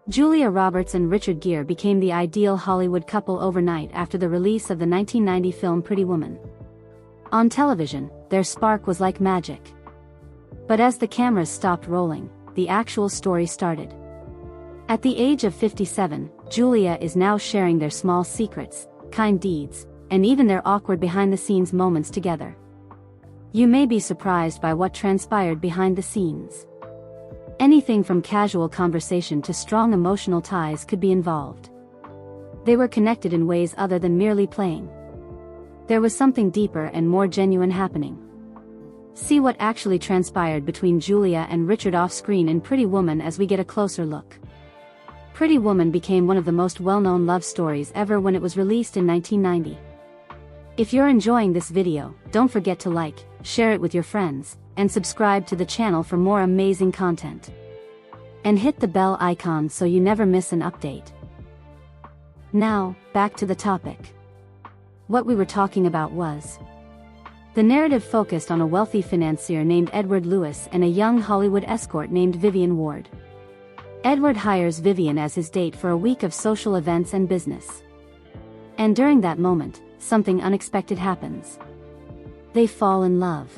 Julia Roberts and Richard Gere became the ideal Hollywood couple overnight after the release of the 1990 film Pretty Woman. On television, their spark was like magic. But as the cameras stopped rolling, the actual story started. At the age of 57, Julia is now sharing their small secrets, kind deeds, and even their awkward behind-the-scenes moments together. You may be surprised by what transpired behind the scenes. Anything from casual conversation to strong emotional ties could be involved. They were connected in ways other than merely playing. There was something deeper and more genuine happening. See what actually transpired between Julia and Richard off-screen in Pretty Woman as we get a closer look. Pretty Woman became one of the most well-known love stories ever when it was released in 1990. If you're enjoying this video, don't forget to like, share it with your friends, and subscribe to the channel for more amazing content. And hit the bell icon so you never miss an update. Now, back to the topic. What we were talking about was... The narrative focused on a wealthy financier named Edward Lewis and a young Hollywood escort named Vivian Ward. Edward hires Vivian as his date for a week of social events and business. And during that moment, something unexpected happens. They fall in love.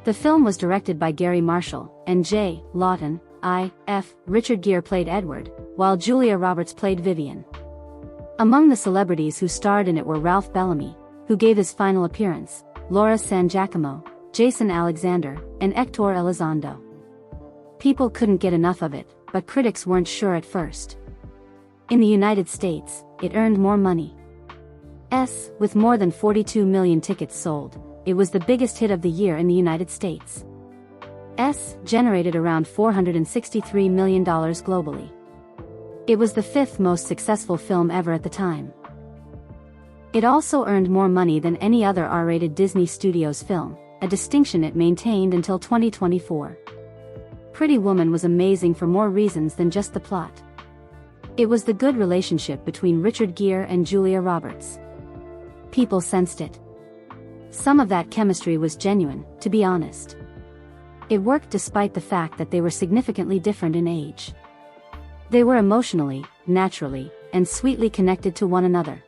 The film was directed by Gary Marshall, and J. Lawton, I.F. Richard Gere played Edward, while Julia Roberts played Vivian. Among the celebrities who starred in it were Ralph Bellamy, who gave his final appearance, Laura San Giacomo, Jason Alexander, and Hector Elizondo. People couldn't get enough of it, but critics weren't sure at first. In the United States, it earned more money. With more than 42 million tickets sold, it was the biggest hit of the year in the United States. Generated around $463 million globally. It was the fifth most successful film ever at the time. It also earned more money than any other R-rated Disney Studios film, a distinction it maintained until 2024. Pretty Woman was amazing for more reasons than just the plot. It was the good relationship between Richard Gere and Julia Roberts. People sensed it. Some of that chemistry was genuine, to be honest. It worked despite the fact that they were significantly different in age. They were emotionally, naturally, and sweetly connected to one another.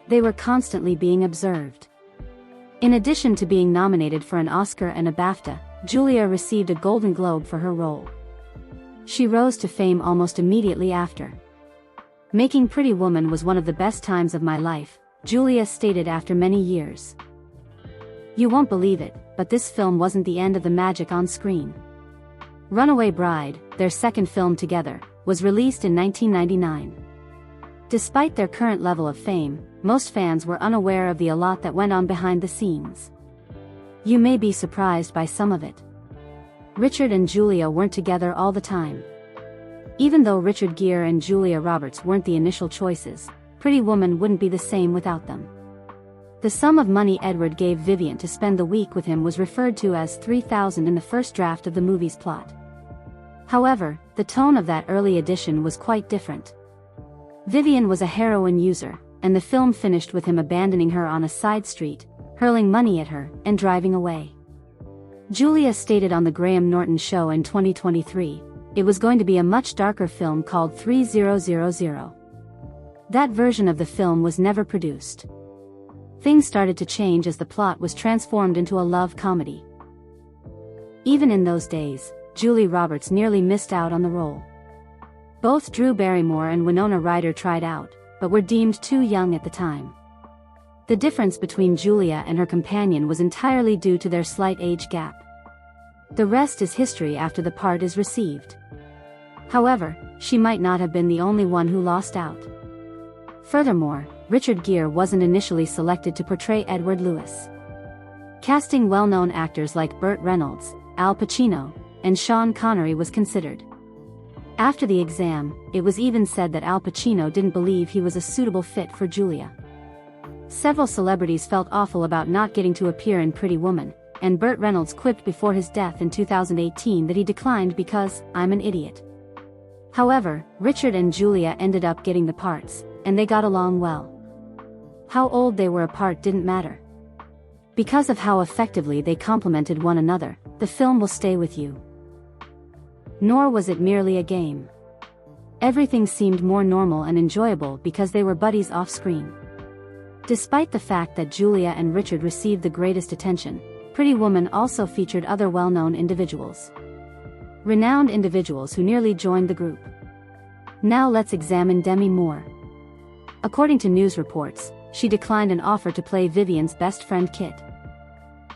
They were constantly being observed. In addition to being nominated for an Oscar and a BAFTA, Julia received a Golden Globe for her role. She rose to fame almost immediately after. Making Pretty Woman was one of the best times of my life, Julia stated after many years. You won't believe it, but this film wasn't the end of the magic on screen. Runaway Bride, their second film together, was released in 1999. Despite their current level of fame, most fans were unaware of a lot that went on behind the scenes. You may be surprised by some of it. Richard and Julia weren't together all the time. Even though Richard Gere and Julia Roberts weren't the initial choices, Pretty Woman wouldn't be the same without them. The sum of money Edward gave Vivian to spend the week with him was referred to as $3,000 in the first draft of the movie's plot. However, the tone of that early edition was quite different. Vivian was a heroin user, and the film finished with him abandoning her on a side street, hurling money at her, and driving away. Julia stated on The Graham Norton Show in 2023, it was going to be a much darker film called 3000. That version of the film was never produced. Things started to change as the plot was transformed into a love comedy. Even in those days, Julia Roberts nearly missed out on the role. Both Drew Barrymore and Winona Ryder tried out, but were deemed too young at the time. The difference between Julia and her companion was entirely due to their slight age gap. The rest is history after the part is received. However, she might not have been the only one who lost out. Furthermore, Richard Gere wasn't initially selected to portray Edward Lewis. Casting well-known actors like Burt Reynolds, Al Pacino, and Sean Connery was considered. After the exam, it was even said that Al Pacino didn't believe he was a suitable fit for Julia. Several celebrities felt awful about not getting to appear in Pretty Woman, and Burt Reynolds quipped before his death in 2018 that he declined because, "I'm an idiot." However, Richard and Julia ended up getting the parts, and they got along well. How old they were apart didn't matter. Because of how effectively they complemented one another, the film will stay with you. Nor was it merely a game. Everything seemed more normal and enjoyable because they were buddies off-screen. Despite the fact that Julia and Richard received the greatest attention, Pretty Woman also featured other well-known individuals. Renowned individuals who nearly joined the group. Now let's examine Demi Moore. According to news reports, she declined an offer to play Vivian's best friend Kit.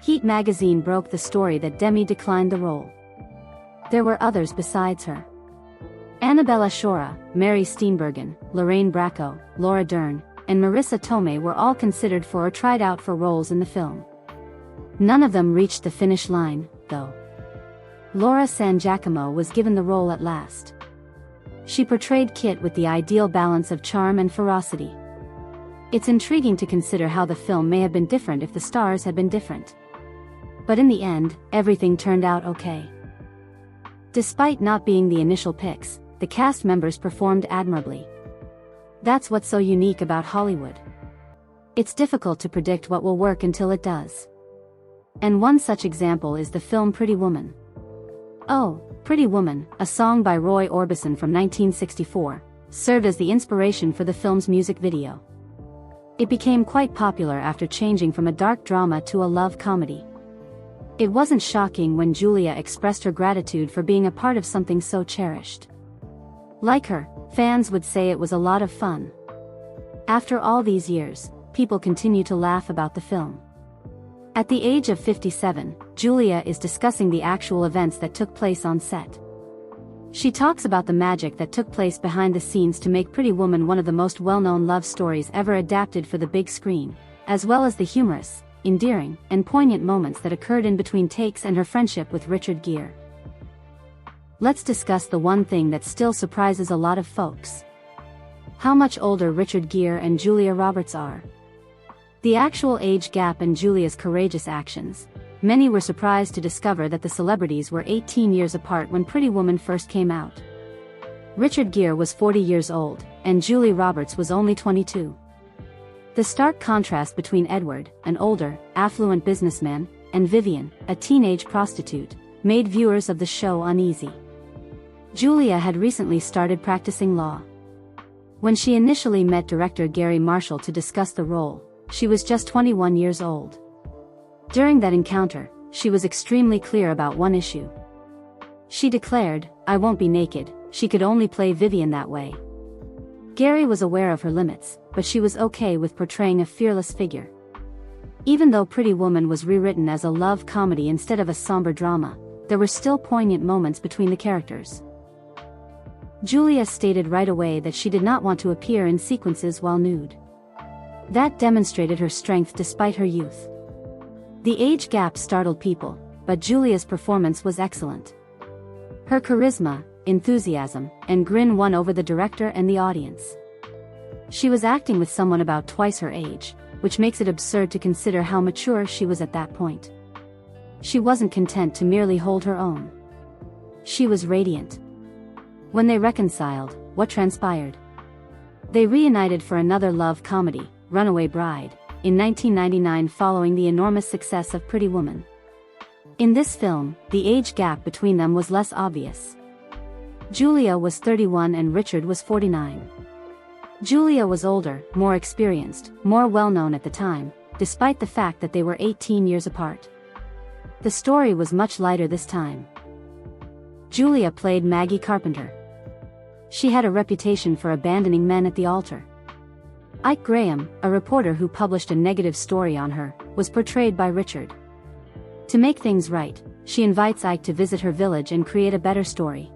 Heat magazine broke the story that Demi declined the role. There were others besides her. Annabella Shora, Mary Steenburgen, Lorraine Bracco, Laura Dern, and Marissa Tomei were all considered for or tried out for roles in the film. None of them reached the finish line, though. Laura San Giacomo was given the role at last. She portrayed Kit with the ideal balance of charm and ferocity. It's intriguing to consider how the film may have been different if the stars had been different. But in the end, everything turned out okay. Despite not being the initial picks, the cast members performed admirably. That's what's so unique about Hollywood. It's difficult to predict what will work until it does. And one such example is the film Pretty Woman. Oh, Pretty Woman, a song by Roy Orbison from 1964, served as the inspiration for the film's music video. It became quite popular after changing from a dark drama to a love comedy. It wasn't shocking when Julia expressed her gratitude for being a part of something so cherished. Like her, fans would say it was a lot of fun. After all these years, people continue to laugh about the film. At the age of 57, Julia is discussing the actual events that took place on set. She talks about the magic that took place behind the scenes to make Pretty Woman one of the most well-known love stories ever adapted for the big screen, as well as the humorous, endearing, and poignant moments that occurred in between takes and her friendship with Richard Gere. Let's discuss the one thing that still surprises a lot of folks. How much older Richard Gere and Julia Roberts are. The actual age gap and Julia's courageous actions. Many were surprised to discover that the celebrities were 18 years apart when Pretty Woman first came out. Richard Gere was 40 years old, and Julia Roberts was only 22. The stark contrast between Edward, an older, affluent businessman, and Vivian, a teenage prostitute, made viewers of the show uneasy. Julia had recently started practicing law. When she initially met director Gary Marshall to discuss the role, she was just 21 years old. During that encounter, she was extremely clear about one issue. She declared, "I won't be naked." She could only play Vivian that way. Gary was aware of her limits, but she was okay with portraying a fearless figure. Even though Pretty Woman was rewritten as a love comedy instead of a somber drama, there were still poignant moments between the characters. Julia stated right away that she did not want to appear in sequences while nude. That demonstrated her strength despite her youth. The age gap startled people, but Julia's performance was excellent. Her charisma, enthusiasm, and grin won over the director and the audience. She was acting with someone about twice her age, which makes it absurd to consider how mature she was at that point. She wasn't content to merely hold her own. She was radiant. When they reconciled, what transpired? They reunited for another love comedy, Runaway Bride, in 1999 following the enormous success of Pretty Woman. In this film, the age gap between them was less obvious. Julia was 31 and Richard was 49. Julia was older, more experienced, more well-known at the time, despite the fact that they were 18 years apart. The story was much lighter this time. Julia played Maggie Carpenter. She had a reputation for abandoning men at the altar. Ike Graham, a reporter who published a negative story on her, was portrayed by Richard. To make things right, she invites Ike to visit her village and create a better story.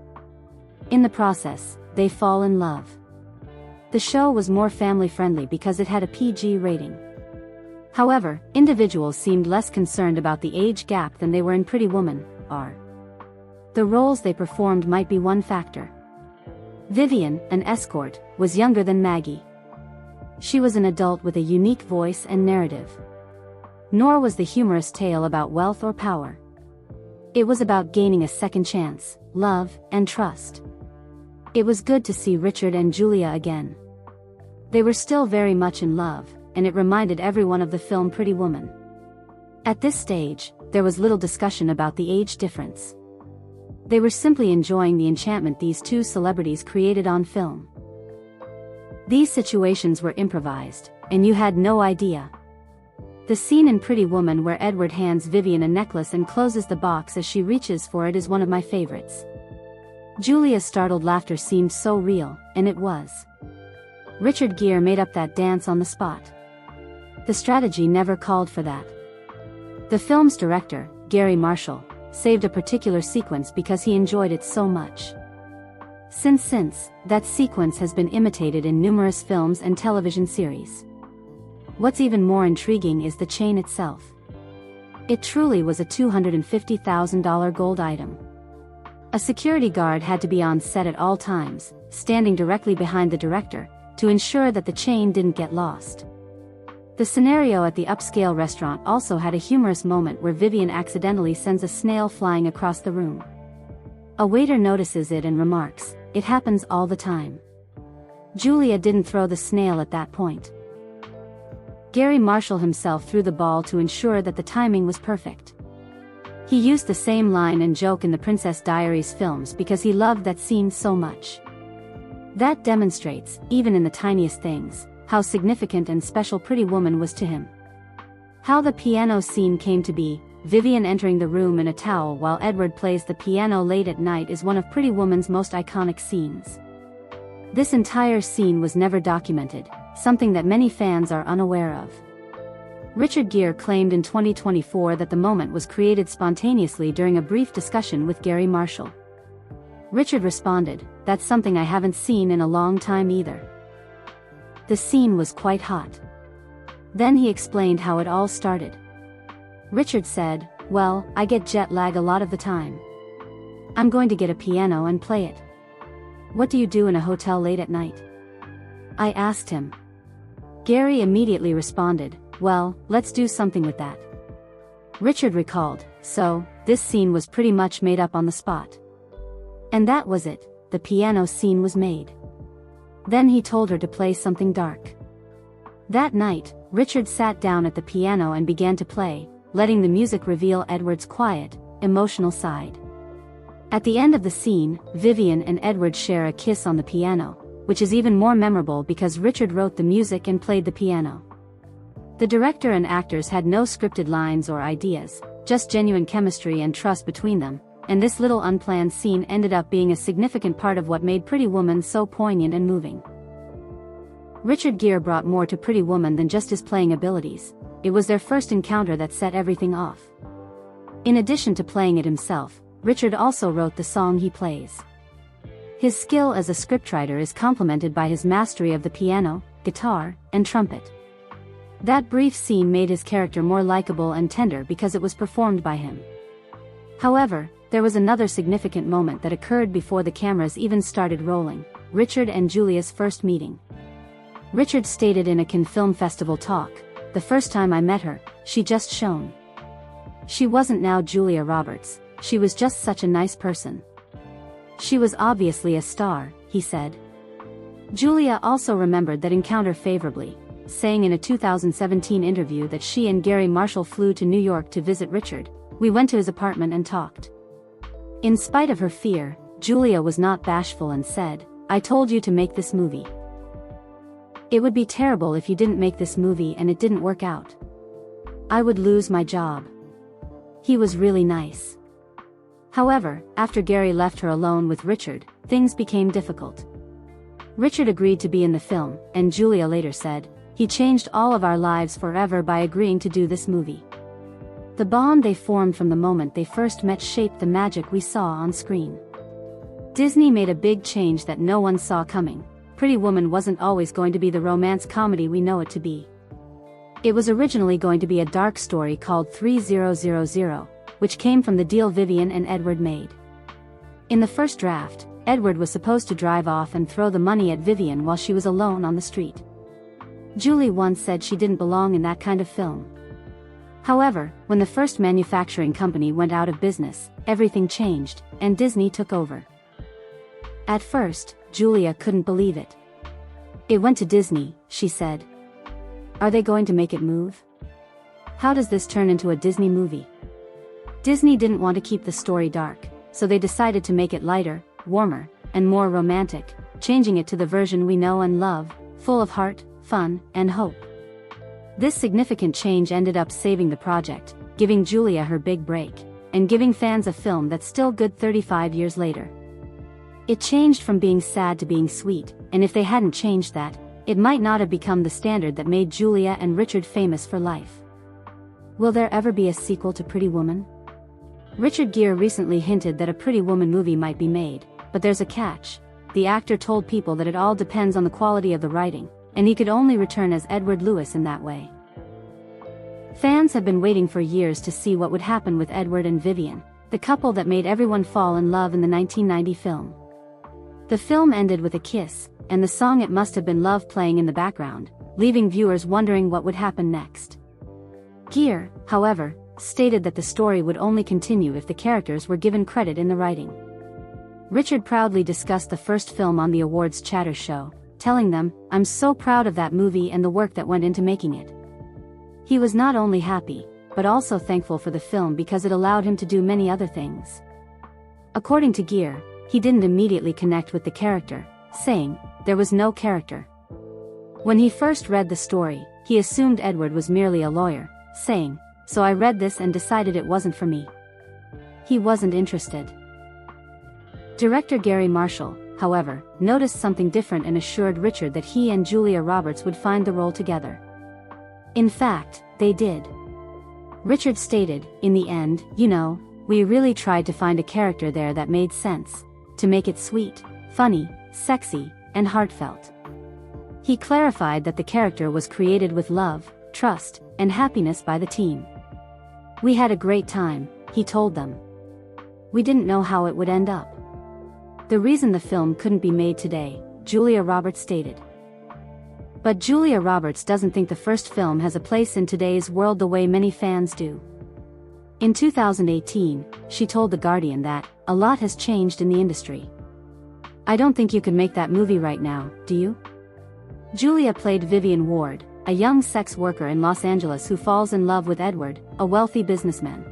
In the process, they fall in love. The show was more family-friendly because it had a PG rating. However, individuals seemed less concerned about the age gap than they were in Pretty Woman, are. The roles they performed might be one factor. Vivian, an escort, was younger than Maggie. She was an adult with a unique voice and narrative. Nor was the humorous tale about wealth or power. It was about gaining a second chance, love, and trust. It was good to see Richard and Julia again. They were still very much in love, and it reminded everyone of the film Pretty Woman. At this stage, there was little discussion about the age difference. They were simply enjoying the enchantment these two celebrities created on film. These situations were improvised, and you had no idea. The scene in Pretty Woman where Edward hands Vivian a necklace and closes the box as she reaches for it is one of my favorites. Julia's startled laughter seemed so real, and it was. Richard Gere made up that dance on the spot. The strategy never called for that. The film's director, Gary Marshall, saved a particular sequence because he enjoyed it so much. Since, that sequence has been imitated in numerous films and television series. What's even more intriguing is the chain itself. It truly was a $250,000 gold item. A security guard had to be on set at all times, standing directly behind the director, to ensure that the chain didn't get lost. The scenario at the upscale restaurant also had a humorous moment where Vivian accidentally sends a snail flying across the room. A waiter notices it and remarks, "It happens all the time." Julia didn't throw the snail at that point. Gary Marshall himself threw the ball to ensure that the timing was perfect. He used the same line and joke in the Princess Diaries films because he loved that scene so much. That demonstrates, even in the tiniest things, how significant and special Pretty Woman was to him. How the piano scene came to be, Vivian entering the room in a towel while Edward plays the piano late at night is one of Pretty Woman's most iconic scenes. This entire scene was never documented, something that many fans are unaware of. Richard Gere claimed in 2024 that the moment was created spontaneously during a brief discussion with Gary Marshall. Richard responded, "That's something I haven't seen in a long time either." The scene was quite hot. Then he explained how it all started. Richard said, "Well, I get jet lag a lot of the time. I'm going to get a piano and play it." "What do you do in a hotel late at night?" I asked him. Gary immediately responded, "Well, let's do something with that." Richard recalled, "So, this scene was pretty much made up on the spot." And that was it, the piano scene was made. Then he told her to play something dark. That night, Richard sat down at the piano and began to play, letting the music reveal Edward's quiet, emotional side. At the end of the scene, Vivian and Edward share a kiss on the piano, which is even more memorable because Richard wrote the music and played the piano. The director and actors had no scripted lines or ideas, just genuine chemistry and trust between them, and this little unplanned scene ended up being a significant part of what made Pretty Woman so poignant and moving. Richard Gere brought more to Pretty Woman than just his playing abilities. It was their first encounter that set everything off. In addition to playing it himself, Richard also wrote the song he plays. His skill as a scriptwriter is complemented by his mastery of the piano, guitar, and trumpet. That brief scene made his character more likable and tender because it was performed by him. However, there was another significant moment that occurred before the cameras even started rolling: Richard and Julia's first meeting. Richard stated in a Cannes Film Festival talk, "The first time I met her, she just shone. She wasn't now Julia Roberts, she was just such a nice person. She was obviously a star," he said. Julia also remembered that encounter favorably, saying in a 2017 interview that she and Gary Marshall flew to New York to visit Richard. "We went to his apartment and talked." In spite of her fear, Julia was not bashful and said, "I told you to make this movie. It would be terrible if you didn't make this movie and it didn't work out. I would lose my job." He was really nice. However, after Gary left her alone with Richard, things became difficult. Richard agreed to be in the film, and Julia later said, "He changed all of our lives forever by agreeing to do this movie." The bond they formed from the moment they first met shaped the magic we saw on screen. Disney made a big change that no one saw coming. Pretty Woman wasn't always going to be the romance comedy we know it to be. It was originally going to be a dark story called 3000, which came from the deal Vivian and Edward made. In the first draft, Edward was supposed to drive off and throw the money at Vivian while she was alone on the street. Julie once said she didn't belong in that kind of film. However, when the first manufacturing company went out of business, everything changed, and Disney took over. At first, Julia couldn't believe it. "It went to Disney," she said. "Are they going to make it move? How does this turn into a Disney movie?" Disney didn't want to keep the story dark. so they decided to make it lighter, warmer, and more romantic, changing it to the version we know and love, full of heart, fun, and hope. This significant change ended up saving the project, giving Julia her big break, and giving fans a film that's still good 35 years later. It changed from being sad to being sweet, and if they hadn't changed that, it might not have become the standard that made Julia and Richard famous for life. Will there ever be a sequel to Pretty Woman? Richard Gere recently hinted that a Pretty Woman movie might be made, but there's a catch. The actor told People that it all depends on the quality of the writing, and he could only return as Edward Lewis in that way. Fans have been waiting for years to see what would happen with Edward and Vivian, the couple that made everyone fall in love in the 1990 film. The film ended with a kiss, and the song It Must Have Been Love playing in the background, leaving viewers wondering what would happen next. Gere, however, stated that the story would only continue if the characters were given credit in the writing. Richard proudly discussed the first film on the awards chatter show, telling them, "I'm so proud of that movie and the work that went into making it." He was not only happy, but also thankful for the film because it allowed him to do many other things. According to Gere, he didn't immediately connect with the character, saying, "There was no character." When he first read the story, he assumed Edward was merely a lawyer, saying, "So I read this and decided it wasn't for me." He wasn't interested. Director Gary Marshall, however, noticed something different and assured Richard that he and Julia Roberts would find the role together. In fact, they did. Richard stated, "In the end, we really tried to find a character there that made sense, to make it sweet, funny, sexy, and heartfelt." He clarified that the character was created with love, trust, and happiness by the team. "We had a great time," he told them. "We didn't know how it would end up." The reason the film couldn't be made today, Julia Roberts stated. But Julia Roberts doesn't think the first film has a place in today's world the way many fans do. In 2018, she told The Guardian that, "A lot has changed in the industry. I don't think you could make that movie right now, do you?" Julia played Vivian Ward, a young sex worker in Los Angeles who falls in love with Edward, a wealthy businessman.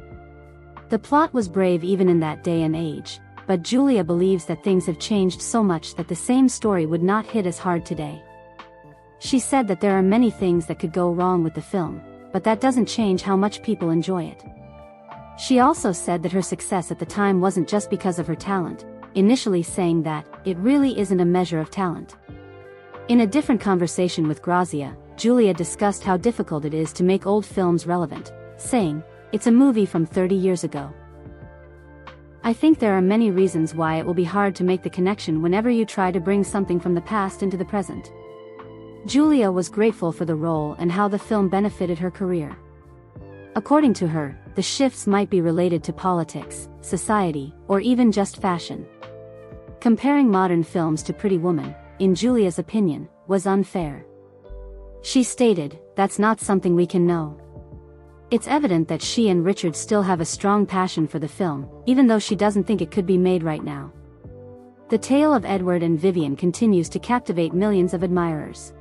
The plot was brave even in that day and age, but Julia believes that things have changed so much that the same story would not hit as hard today. She said that there are many things that could go wrong with the film, but that doesn't change how much people enjoy it. She also said that her success at the time wasn't just because of her talent, initially saying that, "It really isn't a measure of talent." In a different conversation with Grazia, Julia discussed how difficult it is to make old films relevant, saying, "It's a movie from 30 years ago. I think there are many reasons why it will be hard to make the connection whenever you try to bring something from the past into the present." Julia was grateful for the role and how the film benefited her career. According to her, the shifts might be related to politics, society, or even just fashion. Comparing modern films to Pretty Woman, in Julia's opinion, was unfair. She stated, "That's not something we can know." It's evident that she and Richard still have a strong passion for the film, even though she doesn't think it could be made right now. The tale of Edward and Vivian continues to captivate millions of admirers.